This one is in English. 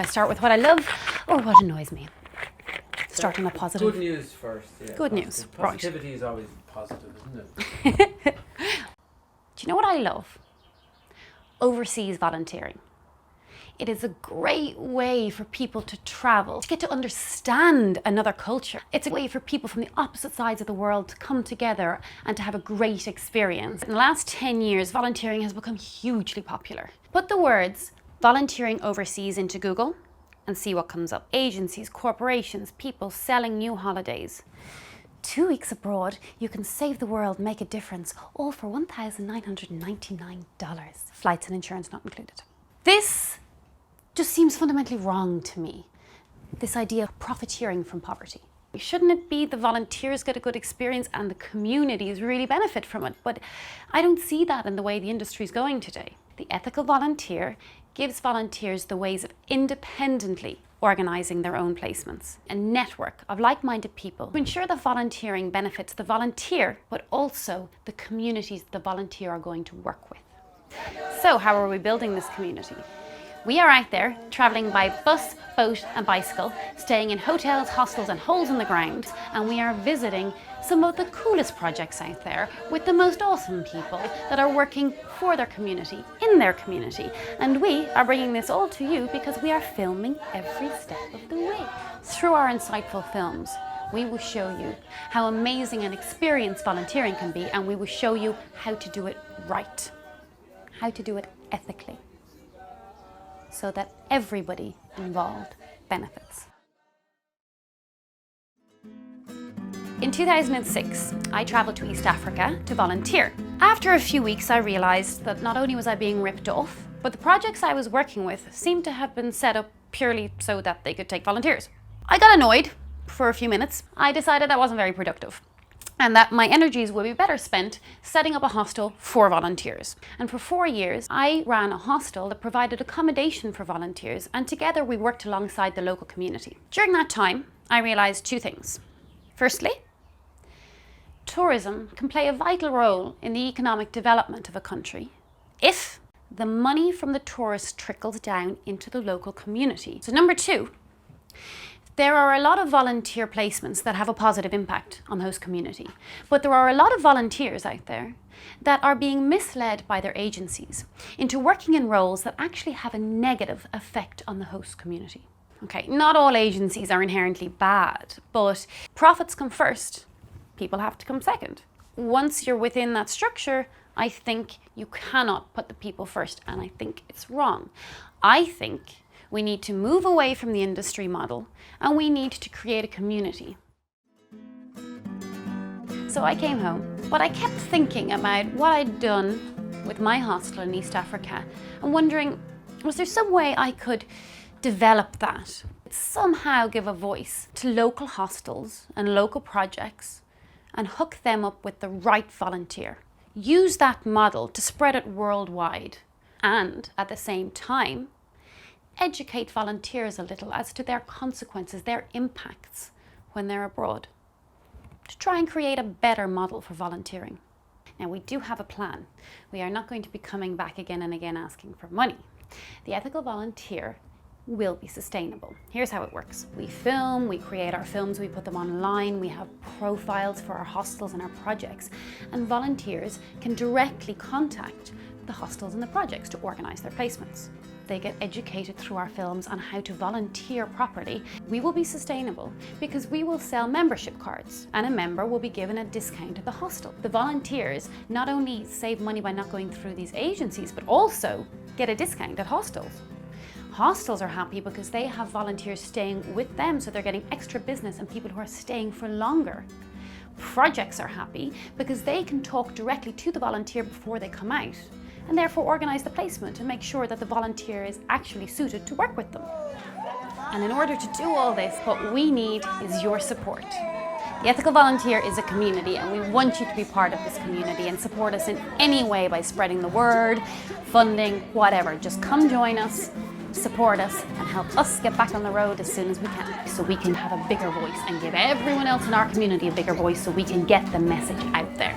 Should I start with what I love or what annoys me? Start on a positive. Good news first. Yeah, Good news, right. Positivity is always positive, isn't it? Do you know what I love? Overseas volunteering. It is a great way for people to travel, to get to understand another culture. It's a way for people from the opposite sides of the world to come together and to have a great experience. In the last 10 years, volunteering has become hugely popular. Put the words volunteering overseas into Google and see what comes up. Agencies, corporations, people selling new holidays. 2 weeks abroad, you can save the world, make a difference, all for $1,999. Flights and insurance not included. This just seems fundamentally wrong to me. This idea of profiteering from poverty. Shouldn't it be the volunteers get a good experience and the communities really benefit from it? But I don't see that in the way the industry is going today. The ethical volunteer gives volunteers the ways of independently organising their own placements. A network of like-minded people to ensure that volunteering benefits the volunteer, but also the communities the volunteer are going to work with. So how are we building this community? We are out there travelling by bus, boat and bicycle, staying in hotels, hostels and holes in the ground, and we are visiting some of the coolest projects out there with the most awesome people that are working for their community, in their community. And we are bringing this all to you because we are filming every step of the way. Through our insightful films, we will show you how amazing and experienced volunteering can be, and we will show you how to do it right, how to do it ethically, so that everybody involved benefits. In 2006, I travelled to East Africa to volunteer. After a few weeks, I realised that not only was I being ripped off, but the projects I was working with seemed to have been set up purely so that they could take volunteers. I got annoyed for a few minutes. I decided that wasn't very productive, and that my energies would be better spent setting up a hostel for volunteers. And for 4 years, I ran a hostel that provided accommodation for volunteers, and together we worked alongside the local community. During that time, I realised 2 things. Firstly, tourism can play a vital role in the economic development of a country if the money from the tourists trickles down into the local community. So number 2, there are a lot of volunteer placements that have a positive impact on the host community, but there are a lot of volunteers out there that are being misled by their agencies into working in roles that actually have a negative effect on the host community. Okay, not all agencies are inherently bad, but profits come first, people have to come second. Once you're within that structure, I think you cannot put the people first, and I think it's wrong. I think we need to move away from the industry model, and we need to create a community. So I came home, but I kept thinking about what I'd done with my hostel in East Africa and wondering, was there some way I could develop that? Somehow give a voice to local hostels and local projects and hook them up with the right volunteer. Use that model to spread it worldwide, and at the same time, educate volunteers a little as to their consequences, their impacts when they're abroad, to try and create a better model for volunteering. Now, we do have a plan. We are not going to be coming back again and again asking for money. The ethical volunteer will be sustainable. Here's how it works. We film, we create our films, we put them online, we have profiles for our hostels and our projects, and volunteers can directly contact the hostels and the projects to organise their placements. They get educated through our films on how to volunteer properly. We will be sustainable because we will sell membership cards, and a member will be given a discount at the hostel. The volunteers not only save money by not going through these agencies, but also get a discount at hostels. Hostels are happy because they have volunteers staying with them, so they're getting extra business and people who are staying for longer. Projects are happy because they can talk directly to the volunteer before they come out, and therefore organise the placement and make sure that the volunteer is actually suited to work with them. And in order to do all this, what we need is your support. The Ethical Volunteer is a community, and we want you to be part of this community and support us in any way by spreading the word, funding, whatever. Just come join us, support us, and help us get back on the road as soon as we can, so we can have a bigger voice and give everyone else in our community a bigger voice, so we can get the message out there.